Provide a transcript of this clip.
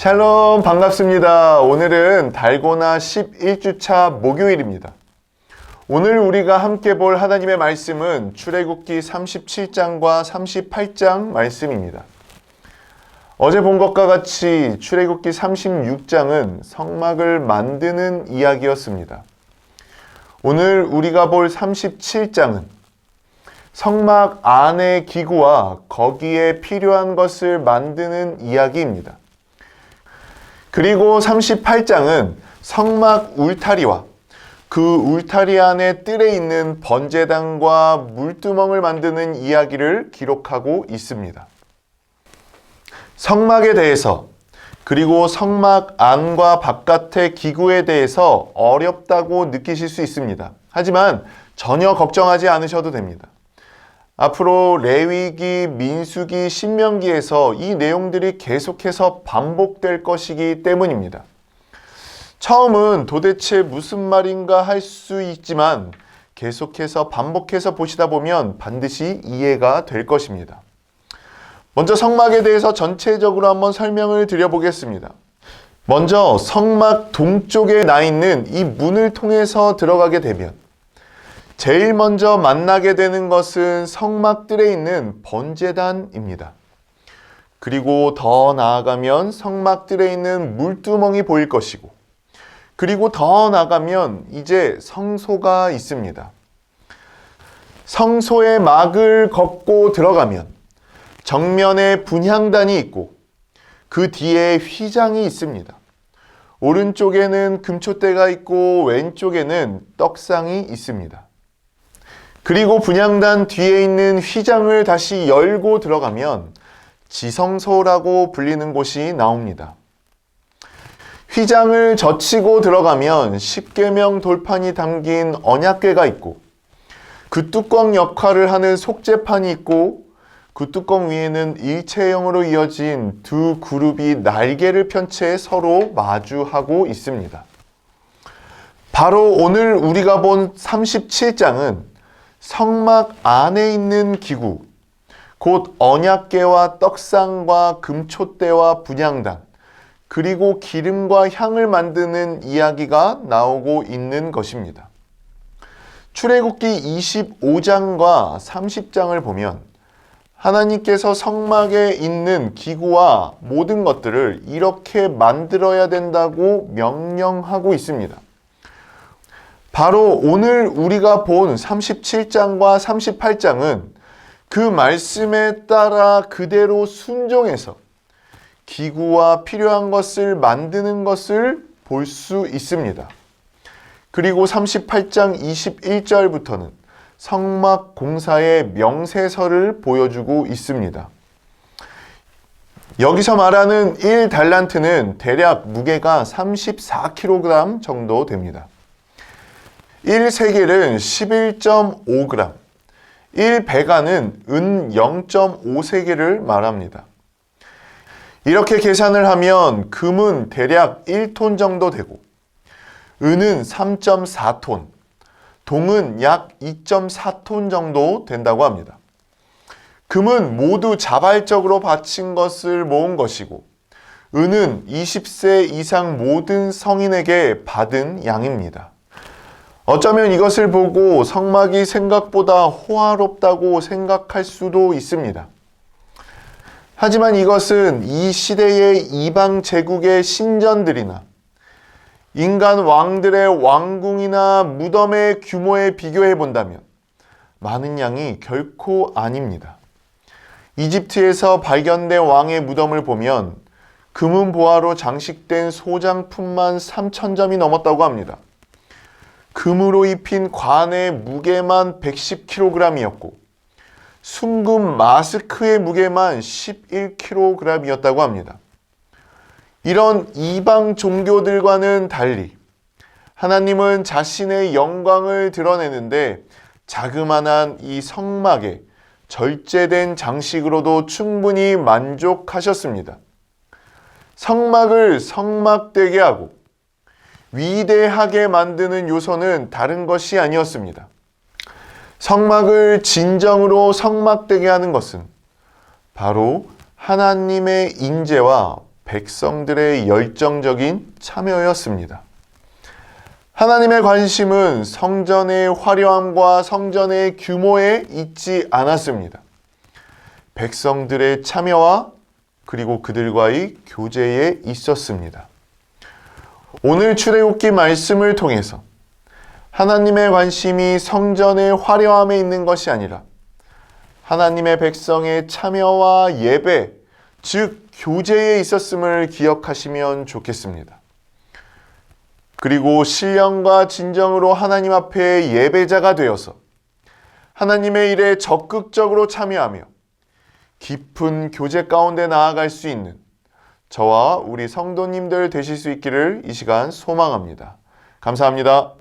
샬롬 반갑습니다. 오늘은 달고나 11주차 목요일입니다. 오늘 우리가 함께 볼 하나님의 말씀은 출애굽기 37장과 38장 말씀입니다. 어제 본 것과 같이 출애굽기 36장은 성막을 만드는 이야기였습니다. 오늘 우리가 볼 37장은 성막 안의 기구와 거기에 필요한 것을 만드는 이야기입니다. 그리고 38장은 성막 울타리와 그 울타리 안에 뜰에 있는 번제단과 물두멍을 만드는 이야기를 기록하고 있습니다. 성막에 대해서 그리고 성막 안과 바깥의 기구에 대해서 어렵다고 느끼실 수 있습니다. 하지만 전혀 걱정하지 않으셔도 됩니다. 앞으로 레위기, 민수기, 신명기에서 이 내용들이 계속해서 반복될 것이기 때문입니다. 처음은 도대체 무슨 말인가 할 수 있지만 계속해서 반복해서 보시다 보면 반드시 이해가 될 것입니다. 먼저 성막에 대해서 전체적으로 한번 설명을 드려보겠습니다. 먼저 성막 동쪽에 나 있는 이 문을 통해서 들어가게 되면 제일 먼저 만나게 되는 것은 성막들에 있는 번제단입니다. 그리고 더 나아가면 성막들에 있는 물두멍이 보일 것이고, 그리고 더 나아가면 이제 성소가 있습니다. 성소의 막을 걷고 들어가면 정면에 분향단이 있고 그 뒤에 휘장이 있습니다. 오른쪽에는 금촛대가 있고 왼쪽에는 떡상이 있습니다. 그리고 분향단 뒤에 있는 휘장을 다시 열고 들어가면 지성소라고 불리는 곳이 나옵니다. 휘장을 젖히고 들어가면 십계명 돌판이 담긴 언약궤가 있고 그 뚜껑 역할을 하는 속죄판이 있고 그 뚜껑 위에는 일체형으로 이어진 두 그룹이 날개를 편 채 서로 마주하고 있습니다. 바로 오늘 우리가 본 37장은 성막 안에 있는 기구, 곧 언약궤와 떡상과 금촛대와 분향단, 그리고 기름과 향을 만드는 이야기가 나오고 있는 것입니다. 출애굽기 25장과 30장을 보면 하나님께서 성막에 있는 기구와 모든 것들을 이렇게 만들어야 된다고 명령하고 있습니다. 바로 오늘 우리가 본 37장과 38장은 그 말씀에 따라 그대로 순종해서 기구와 필요한 것을 만드는 것을 볼 수 있습니다. 그리고 38장 21절부터는 성막 공사의 명세서를 보여주고 있습니다. 여기서 말하는 1달란트는 대략 무게가 34kg 정도 됩니다. 1세겔은 11.5g, 1베가는 은 0.5세겔을 말합니다. 이렇게 계산을 하면 금은 대략 1톤 정도 되고 은은 3.4톤, 동은 약 2.4톤 정도 된다고 합니다. 금은 모두 자발적으로 바친 것을 모은 것이고 은은 20세 이상 모든 성인에게 받은 양입니다. 어쩌면 이것을 보고 성막이 생각보다 호화롭다고 생각할 수도 있습니다. 하지만 이것은 이 시대의 이방 제국의 신전들이나 인간 왕들의 왕궁이나 무덤의 규모에 비교해 본다면 많은 양이 결코 아닙니다. 이집트에서 발견된 왕의 무덤을 보면 금은 보화로 장식된 소장품만 3,000점이 넘었다고 합니다. 금으로 입힌 관의 무게만 110kg이었고 순금 마스크의 무게만 11kg이었다고 합니다. 이런 이방 종교들과는 달리 하나님은 자신의 영광을 드러내는데 자그마한 이 성막에 절제된 장식으로도 충분히 만족하셨습니다. 성막을 성막되게 하고 위대하게 만드는 요소는 다른 것이 아니었습니다. 성막을 진정으로 성막되게 하는 것은 바로 하나님의 인재와 백성들의 열정적인 참여였습니다. 하나님의 관심은 성전의 화려함과 성전의 규모에 있지 않았습니다. 백성들의 참여와 그리고 그들과의 교제에 있었습니다. 오늘 출애굽기 말씀을 통해서 하나님의 관심이 성전의 화려함에 있는 것이 아니라 하나님의 백성의 참여와 예배, 즉 교제에 있었음을 기억하시면 좋겠습니다. 그리고 신령과 진정으로 하나님 앞에 예배자가 되어서 하나님의 일에 적극적으로 참여하며 깊은 교제 가운데 나아갈 수 있는 저와 우리 성도님들 되실 수 있기를 이 시간 소망합니다. 감사합니다.